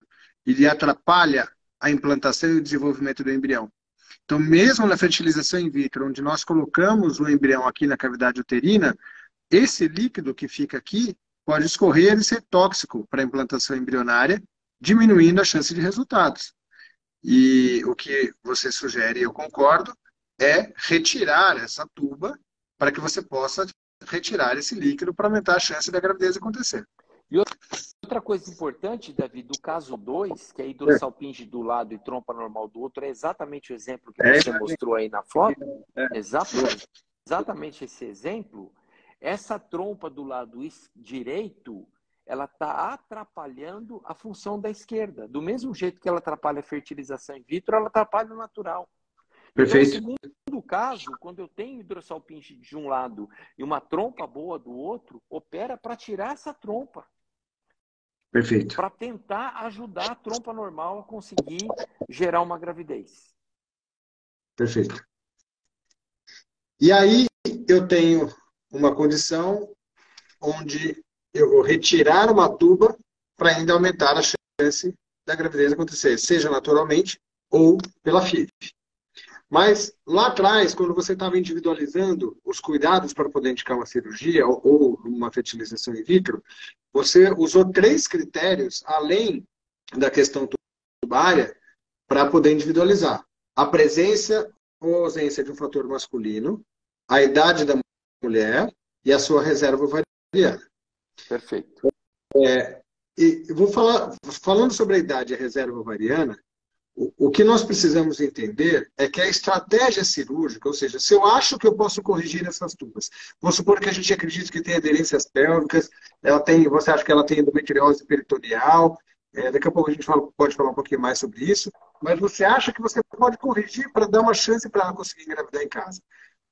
e ele atrapalha a implantação e o desenvolvimento do embrião. Então, mesmo na fertilização in vitro, onde nós colocamos o embrião aqui na cavidade uterina, esse líquido que fica aqui pode escorrer e ser tóxico para a implantação embrionária, diminuindo a chance de resultados. E o que você sugere, e eu concordo, é retirar essa tuba para que você possa retirar esse líquido para aumentar a chance da gravidez acontecer. E outra coisa importante, Davi, do caso 2, que é hidrossalpinge do lado e trompa normal do outro, é exatamente o exemplo que você mostrou aí na foto. Exatamente esse exemplo. Essa trompa do lado direito, ela está atrapalhando a função da esquerda. Do mesmo jeito que ela atrapalha a fertilização in vitro, ela atrapalha o natural. Perfeito. Então, no segundo caso, quando eu tenho hidrossalpinge de um lado e uma trompa boa do outro, opera para tirar essa trompa. Perfeito. Para tentar ajudar a trompa normal a conseguir gerar uma gravidez. Perfeito. E aí eu tenho uma condição onde eu vou retirar uma tuba para ainda aumentar a chance da gravidez acontecer, seja naturalmente ou pela FIV. Mas lá atrás, quando você estava individualizando os cuidados para poder indicar uma cirurgia ou uma fertilização in vitro, você usou 3 critérios, além da questão tubária, para poder individualizar. A presença ou ausência de um fator masculino, a idade da mulher e a sua reserva ovariana. Perfeito. E vou falando sobre a idade e a reserva ovariana, o que nós precisamos entender é que a estratégia cirúrgica, ou seja, se eu acho que eu posso corrigir essas tubas, vamos supor que a gente acredita que tem aderências pélvicas, você acha que ela tem endometriose peritoneal, Daqui a pouco a gente pode falar um pouquinho mais sobre isso, mas você acha que você pode corrigir para dar uma chance para ela conseguir engravidar em casa.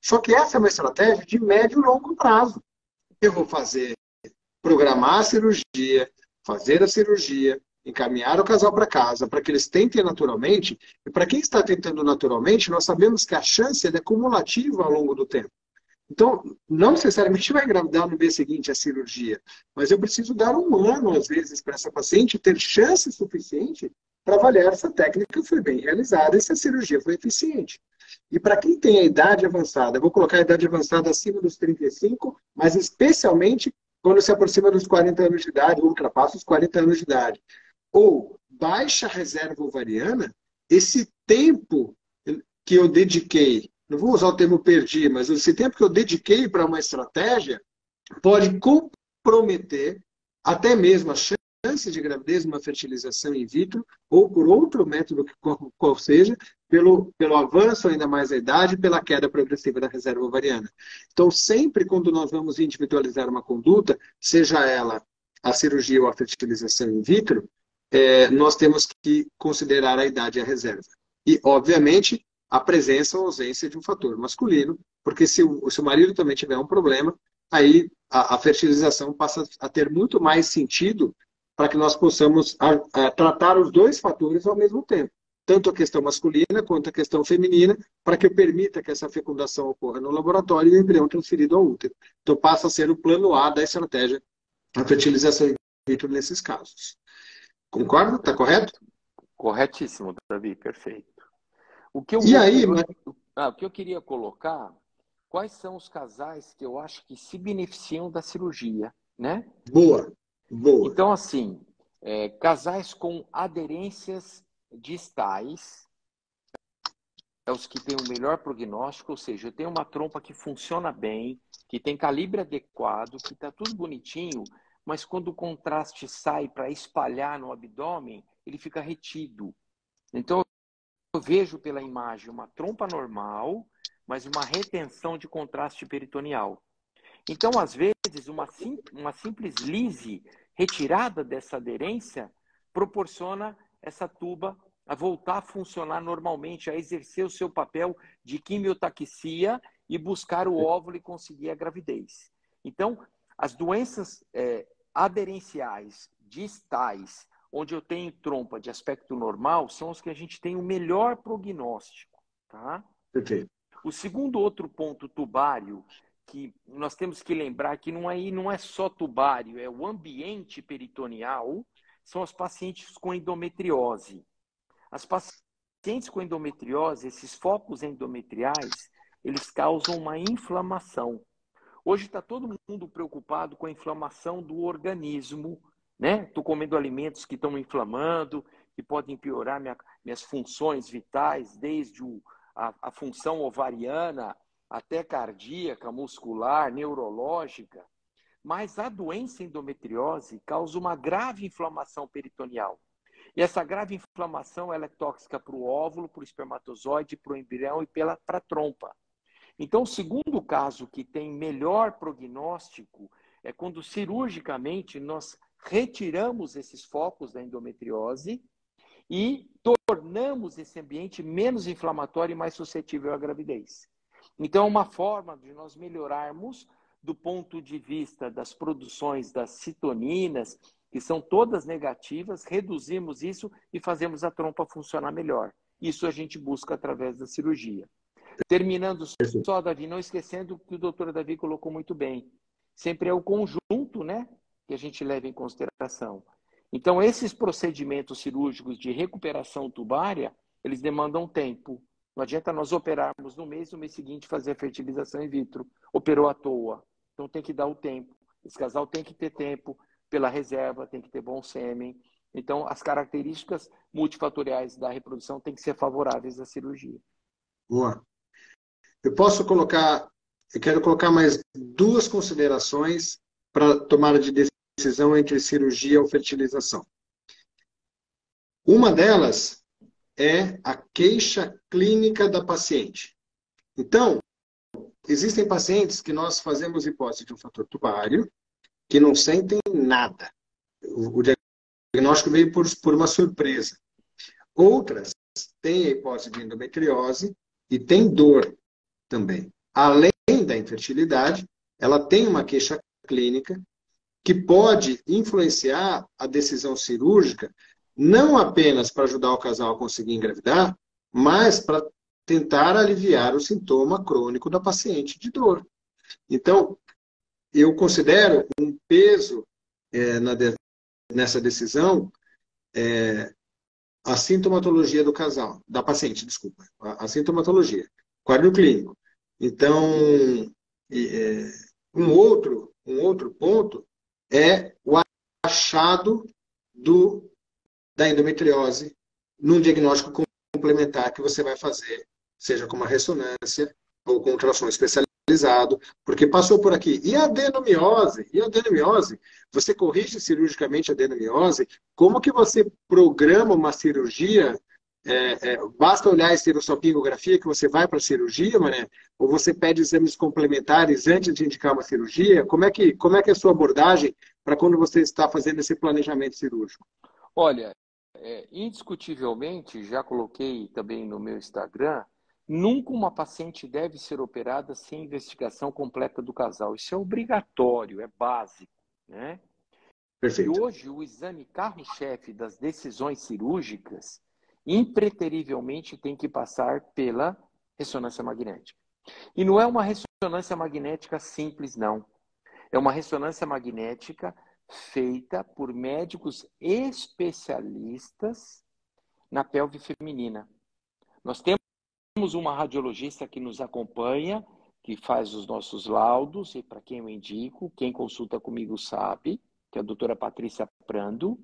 Só que essa é uma estratégia de médio e longo prazo. Eu vou programar a cirurgia, fazer a cirurgia, encaminhar o casal para casa, para que eles tentem naturalmente. E para quem está tentando naturalmente, nós sabemos que a chance é cumulativa ao longo do tempo. Então, não necessariamente vai engravidar no mês seguinte a cirurgia, mas eu preciso dar um ano, às vezes, para essa paciente ter chance suficiente para avaliar se a técnica foi bem realizada e se a cirurgia foi eficiente. E para quem tem a idade avançada, eu vou colocar a idade avançada acima dos 35, mas especialmente quando se aproxima dos 40 anos de idade, ou ultrapassa os 40 anos de idade, ou baixa reserva ovariana, esse tempo que eu dediquei, não vou usar o termo perdi, mas esse tempo que eu dediquei para uma estratégia pode comprometer até mesmo a chance de gravidez numa fertilização in vitro ou por outro método, qual seja, pelo avanço ainda mais da idade, pela queda progressiva da reserva ovariana. Então, sempre quando nós vamos individualizar uma conduta, seja ela a cirurgia ou a fertilização in vitro, nós temos que considerar a idade e a reserva. E, obviamente, a presença ou ausência de um fator masculino, porque se o marido também tiver um problema, aí a fertilização passa a ter muito mais sentido para que nós possamos tratar os dois fatores ao mesmo tempo. Tanto a questão masculina quanto a questão feminina, para que eu permita que essa fecundação ocorra no laboratório e o embrião transferido ao útero. Então passa a ser o plano A da estratégia, a fertilização in vitro nesses casos. Concorda? Está correto? Corretíssimo, Davi, perfeito. O que eu queria colocar, quais são os casais que eu acho que se beneficiam da cirurgia, né? Boa. Então, assim, casais com aderências distais, os que têm o melhor prognóstico, ou seja, eu tenho uma trompa que funciona bem, que tem calibre adequado, que está tudo bonitinho, mas quando o contraste sai para espalhar no abdômen, ele fica retido. Então, eu vejo pela imagem uma trompa normal, mas uma retenção de contraste peritoneal. Então, às vezes, uma simples lise retirada dessa aderência proporciona essa tuba a voltar a funcionar normalmente, a exercer o seu papel de quimiotaxia e buscar o óvulo e conseguir a gravidez. Então, as doenças aderenciais, distais, onde eu tenho trompa de aspecto normal, são os que a gente tem o melhor prognóstico. Tá? Perfeito. O segundo outro ponto tubário, que nós temos que lembrar que não é só tubário, é o ambiente peritoneal, são os pacientes com endometriose. As pacientes com endometriose, esses focos endometriais, eles causam uma inflamação. Hoje está todo mundo preocupado com a inflamação do organismo, né? Estou comendo alimentos que estão me inflamando, que podem piorar minhas funções vitais, desde a função ovariana até cardíaca, muscular, neurológica. Mas a doença endometriose causa uma grave inflamação peritoneal. E essa grave inflamação ela é tóxica para o óvulo, para o espermatozoide, para o embrião e para a trompa. Então, o segundo caso que tem melhor prognóstico é quando cirurgicamente nós retiramos esses focos da endometriose e tornamos esse ambiente menos inflamatório e mais suscetível à gravidez. Então, é uma forma de nós melhorarmos do ponto de vista das produções das citoninas, que são todas negativas, reduzimos isso e fazemos a trompa funcionar melhor. Isso a gente busca através da cirurgia. Terminando só, Davi, não esquecendo que o doutor Davi colocou muito bem. Sempre é o conjunto, né, que a gente leva em consideração. Então, esses procedimentos cirúrgicos de recuperação tubária, eles demandam tempo. Não adianta nós operarmos no mês seguinte fazer a fertilização in vitro. Operou à toa. Então, tem que dar o tempo. Esse casal tem que ter tempo pela reserva, tem que ter bom sêmen. Então, as características multifatoriais da reprodução têm que ser favoráveis à cirurgia. Boa. Eu quero colocar mais duas considerações para tomada de decisão entre cirurgia ou fertilização. Uma delas é a queixa clínica da paciente. Então, existem pacientes que nós fazemos hipótese de um fator tubário que não sentem nada. O diagnóstico veio por uma surpresa. Outras têm a hipótese de endometriose e tem dor também. Além da infertilidade, ela tem uma queixa clínica que pode influenciar a decisão cirúrgica, não apenas para ajudar o casal a conseguir engravidar, mas para tentar aliviar o sintoma crônico da paciente de dor. Então, eu considero um peso nessa decisão a sintomatologia do casal, da paciente, desculpa, a sintomatologia, quadro clínico. Então, um outro ponto é o achado da endometriose num diagnóstico complementar que você vai fazer, seja com uma ressonância ou com ultrassom especializado, porque passou por aqui. E a adenomiose? Você corrige cirurgicamente a adenomiose? Como que você programa uma cirurgia? Basta olhar a esterossalpingografia que você vai para a cirurgia, Mané? Ou você pede exames complementares antes de indicar uma cirurgia? Como é que é a sua abordagem para quando você está fazendo esse planejamento cirúrgico? Olha, indiscutivelmente, já coloquei também no meu Instagram, nunca uma paciente deve ser operada sem investigação completa do casal. Isso é obrigatório, é básico, né? Perfeito. E hoje o exame carro-chefe das decisões cirúrgicas impreterivelmente tem que passar pela ressonância magnética. E não é uma ressonância magnética simples, não. É uma ressonância magnética feita por médicos especialistas na pelve feminina. Nós temos uma radiologista que nos acompanha, que faz os nossos laudos, e para quem eu indico, quem consulta comigo sabe, que é a doutora Patrícia Prando,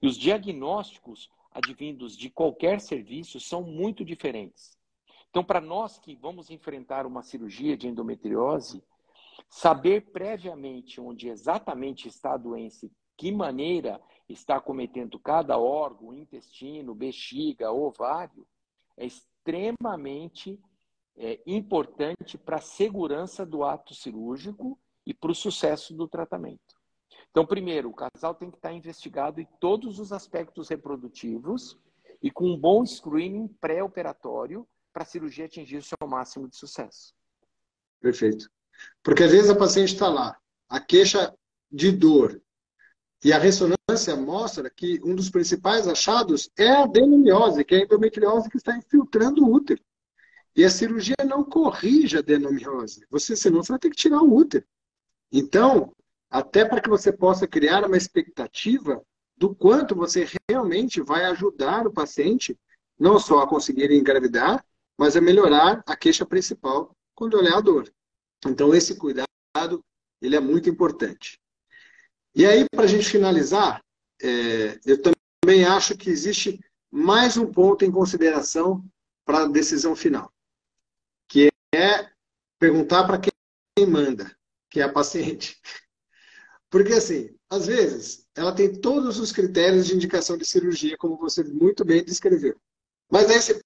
e os diagnósticos advindos de qualquer serviço são muito diferentes. Então, para nós que vamos enfrentar uma cirurgia de endometriose, saber previamente onde exatamente está a doença, que maneira está acometendo cada órgão, intestino, bexiga, ovário, é extremamente importante para a segurança do ato cirúrgico e para o sucesso do tratamento. Então, primeiro, o casal tem que estar investigado em todos os aspectos reprodutivos e com um bom screening pré-operatório para a cirurgia atingir o seu máximo de sucesso. Perfeito. Porque às vezes a paciente está lá, a queixa de dor, e a ressonância mostra que um dos principais achados é a adenomiose, que é a endometriose que está infiltrando o útero. E a cirurgia não corrige a adenomiose. Senão você vai ter que tirar o útero. Então, até para que você possa criar uma expectativa do quanto você realmente vai ajudar o paciente, não só a conseguir engravidar, mas a melhorar a queixa principal quando é a dor. Então, esse cuidado, ele é muito importante. E aí, para a gente finalizar, eu também acho que existe mais um ponto em consideração para a decisão final, que é perguntar para quem manda, que é a paciente. Porque, assim, às vezes, ela tem todos os critérios de indicação de cirurgia, como você muito bem descreveu. Mas aí você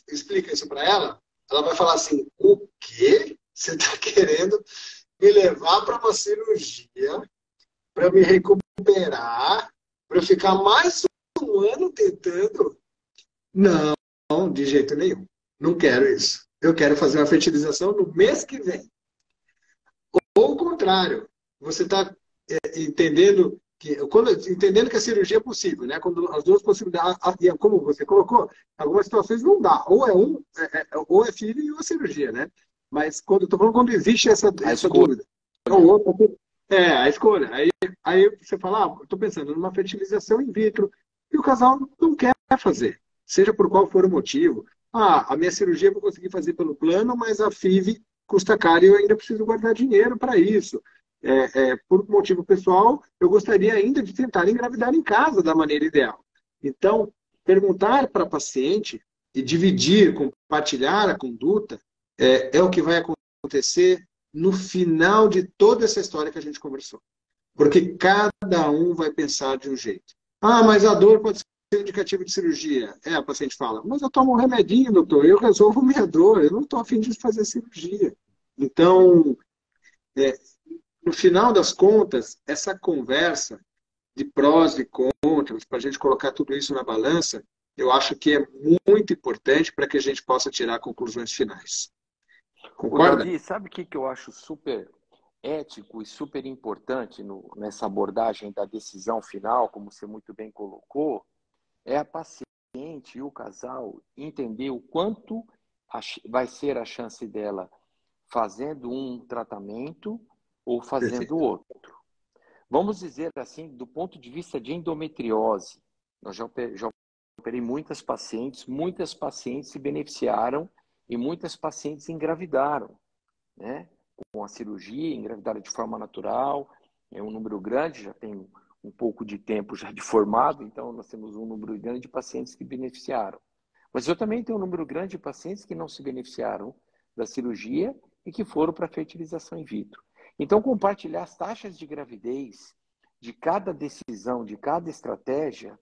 explica isso para ela, ela vai falar assim, o quê? Você está querendo me levar para uma cirurgia para me recuperar, para eu ficar mais um ano tentando? Não, de jeito nenhum. Não quero isso. Eu quero fazer uma fertilização no mês que vem. Ou o contrário, você está entendendo que a cirurgia é possível, né? Quando as duas possibilidades, como você colocou, algumas situações não dá. Ou é filho ou é cirurgia, né? Mas estou falando quando existe essa dúvida. A escolha. Aí você fala, estou pensando numa fertilização in vitro, e o casal não quer fazer, seja por qual for o motivo. A minha cirurgia eu vou conseguir fazer pelo plano, mas a FIV custa caro e eu ainda preciso guardar dinheiro para isso. Por motivo pessoal, eu gostaria ainda de tentar engravidar em casa da maneira ideal. Então, perguntar para a paciente e dividir, compartilhar a conduta é o que vai acontecer no final de toda essa história que a gente conversou. Porque cada um vai pensar de um jeito. Mas a dor pode ser indicativo de cirurgia. A paciente fala, mas eu tomo um remedinho, doutor, eu resolvo minha dor, eu não estou a fim de fazer cirurgia. Então, no final das contas, essa conversa de prós e contras, para a gente colocar tudo isso na balança, eu acho que é muito importante para que a gente possa tirar conclusões finais. Ô, Concorda? Davi, sabe o que eu acho super ético e super importante nessa abordagem da decisão final, como você muito bem colocou? É a paciente e o casal entender o quanto vai ser a chance dela fazendo um tratamento ou fazendo Perfeito. outro. Vamos dizer assim, do ponto de vista de endometriose, nós já operei muitas pacientes se beneficiaram e muitas pacientes engravidaram, né? Com a cirurgia, engravidaram de forma natural, é um número grande, já tem um pouco de tempo já de formado, então nós temos um número grande de pacientes que beneficiaram. Mas eu também tenho um número grande de pacientes que não se beneficiaram da cirurgia e que foram para a fertilização in vitro. Então, compartilhar as taxas de gravidez de cada decisão, de cada estratégia,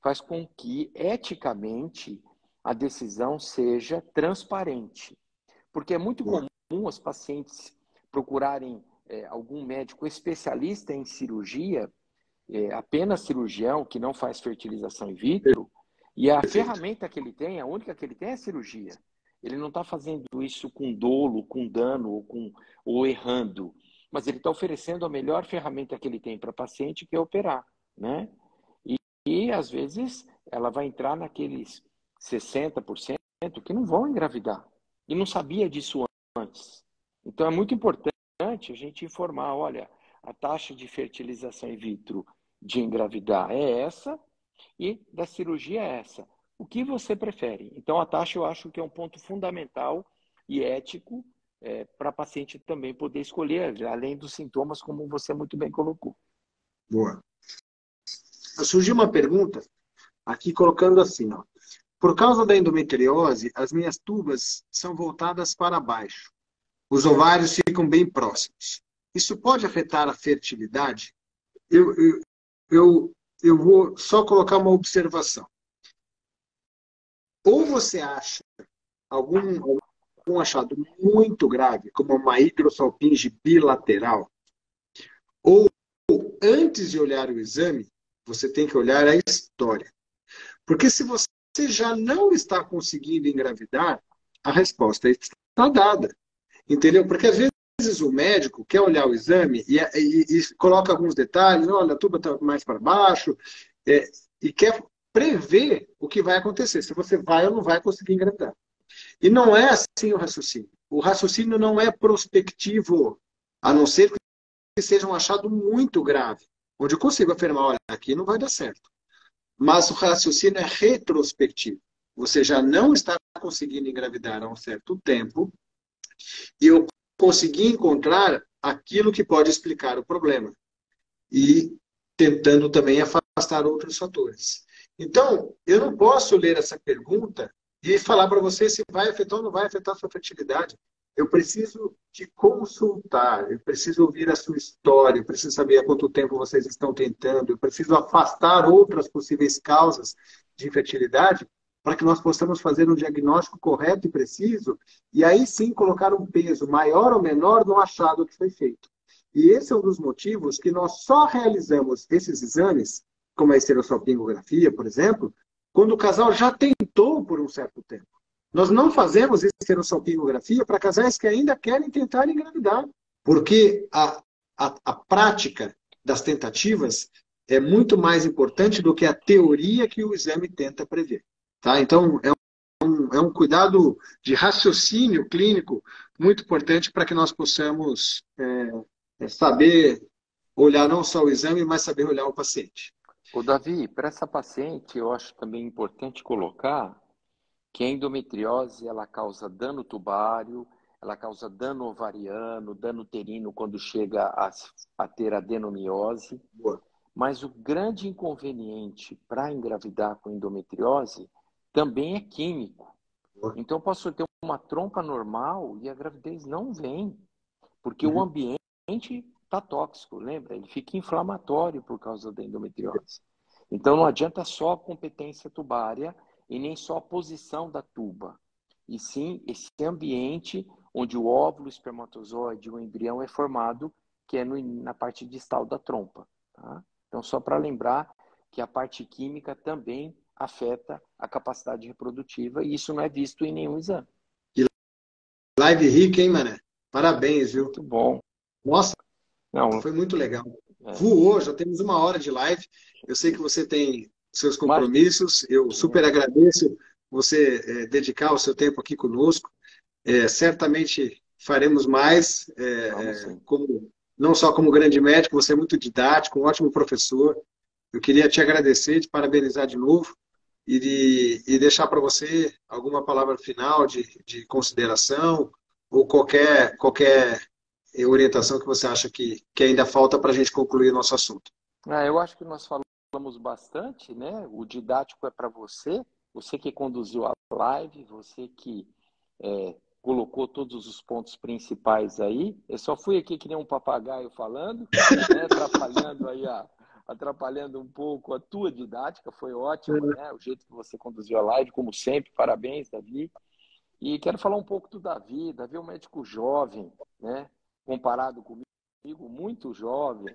faz com que, eticamente, a decisão seja transparente. Porque é muito comum as pacientes procurarem algum médico especialista em cirurgia, apenas cirurgião, que não faz fertilização in vitro, e a ferramenta que ele tem, a única que ele tem é a cirurgia. Ele não está fazendo isso com dolo, com dano ou errando, mas ele está oferecendo a melhor ferramenta que ele tem para a paciente, que é operar, né? E, às vezes, ela vai entrar naqueles 60% que não vão engravidar. E não sabia disso antes. Então, é muito importante a gente informar, olha, a taxa de fertilização in vitro de engravidar é essa e da cirurgia é essa. O que você prefere? Então, a taxa eu acho que é um ponto fundamental e ético para a paciente também poder escolher, além dos sintomas, como você muito bem colocou. Boa. Surgiu uma pergunta aqui colocando assim, ó. Por causa da endometriose, as minhas tubas são voltadas para baixo. Os ovários ficam bem próximos. Isso pode afetar a fertilidade? Eu vou só colocar uma observação. Ou você acha algum achado muito grave, como uma hidrossalpinge bilateral, ou antes de olhar o exame, você tem que olhar a história. Porque se você já não está conseguindo engravidar, a resposta está dada. Entendeu? Porque às vezes o médico quer olhar o exame e coloca alguns detalhes, olha, a tuba está mais para baixo, e quer prever o que vai acontecer, se você vai ou não vai conseguir engravidar. E não é assim o raciocínio. O raciocínio não é prospectivo, a não ser que seja um achado muito grave, onde eu consigo afirmar, olha, aqui não vai dar certo. Mas o raciocínio é retrospectivo. Você já não está conseguindo engravidar há um certo tempo e eu consegui encontrar aquilo que pode explicar o problema. E tentando também afastar outros fatores. Então, eu não posso ler essa pergunta e falar para você se vai afetar ou não vai afetar a sua fertilidade. Eu preciso te consultar, eu preciso ouvir a sua história, eu preciso saber há quanto tempo vocês estão tentando, eu preciso afastar outras possíveis causas de infertilidade para que nós possamos fazer um diagnóstico correto e preciso e aí sim colocar um peso maior ou menor no achado que foi feito. E esse é um dos motivos que nós só realizamos esses exames, como a esterossalpingografia, por exemplo, quando o casal já tentou por um certo tempo. Nós não fazemos esterossalpingografia para casais que ainda querem tentar engravidar, porque a prática das tentativas é muito mais importante do que a teoria que o exame tenta prever. Tá? Então, é um cuidado de raciocínio clínico muito importante para que nós possamos saber olhar não só o exame, mas saber olhar o paciente. Ô, Davi, para essa paciente, eu acho também importante colocar que a endometriose ela causa dano tubário, ela causa dano ovariano, dano uterino quando chega a ter adenomiose. Boa. Mas o grande inconveniente para engravidar com endometriose também é químico. Boa. Então, eu posso ter uma trompa normal e a gravidez não vem, porque o Uhum. ambiente está tóxico, lembra? Ele fica inflamatório por causa da endometriose. Então, não adianta só a competência tubária e nem só a posição da tuba, e sim esse ambiente onde o óvulo, o espermatozoide e o embrião é formado, que é na parte distal da trompa. Tá? Então, só para lembrar que a parte química também afeta a capacidade reprodutiva e isso não é visto em nenhum exame. Live rica, hein, Mané? Parabéns, viu? Muito bom. Nossa, Não, foi muito legal. é. Voou, já temos 1 hora de live. Eu sei que você tem seus compromissos. Eu super agradeço você dedicar o seu tempo aqui conosco. Certamente faremos mais, não só como grande médico, você é muito didático, um ótimo professor. Eu queria te agradecer, te parabenizar de novo e deixar para você alguma palavra final de consideração ou qualquer orientação que você acha que ainda falta para a gente concluir o nosso assunto. Eu acho que nós falamos bastante, né? O didático é para você, você que conduziu a live, você que colocou todos os pontos principais aí. Eu só fui aqui que nem um papagaio falando, né? Atrapalhando um pouco a tua didática, foi ótimo, né? O jeito que você conduziu a live, como sempre, parabéns, Davi. E quero falar um pouco do Davi. Davi é um médico jovem, né? Comparado comigo, muito jovem.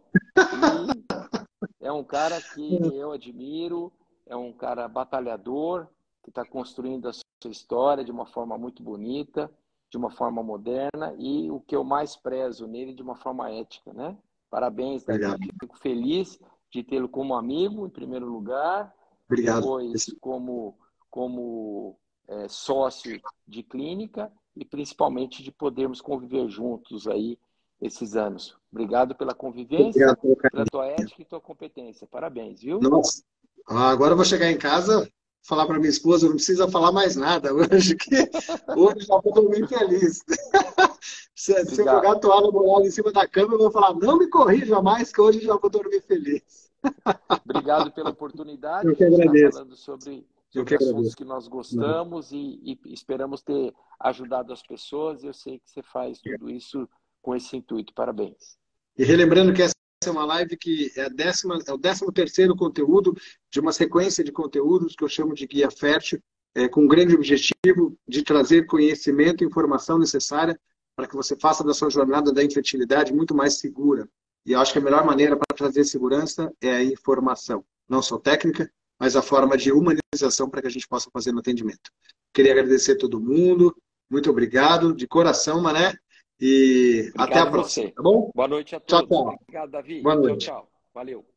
E é um cara que eu admiro, é um cara batalhador, que está construindo a sua história de uma forma muito bonita, de uma forma moderna, e o que eu mais prezo nele de uma forma ética, né? Parabéns, Davi. Obrigado. Fico feliz de tê-lo como amigo, em primeiro lugar. Obrigado. Depois como sócio de clínica e principalmente de podermos conviver juntos aí esses anos. Obrigado pela convivência, pela tua ética e tua competência. Parabéns, viu? Nossa, agora eu vou chegar em casa falar para minha esposa, não precisa falar mais nada hoje, que hoje já vou dormir feliz. Se eu jogar a toalha molhada em cima da cama, eu vou falar, não me corrija mais, que hoje já vou dormir feliz. Obrigado pela oportunidade. Eu que agradeço. A gente está falando sobre assuntos que nós gostamos e esperamos ter ajudado as pessoas. Eu sei que você faz tudo isso com esse intuito. Parabéns. E relembrando que essa é uma live que é o 13º conteúdo de uma sequência de conteúdos que eu chamo de Guia Fértil, com um grande objetivo de trazer conhecimento e informação necessária para que você faça da sua jornada da infertilidade muito mais segura. E eu acho que a melhor maneira para trazer segurança é a informação, não só técnica, mas a forma de humanização para que a gente possa fazer no atendimento. Queria agradecer a todo mundo, muito obrigado, de coração, Mané, e obrigado até a próxima, tá bom? Boa noite a todos. Tchau, tchau. Obrigado, Davi. Boa noite. Tchau, tchau. Valeu.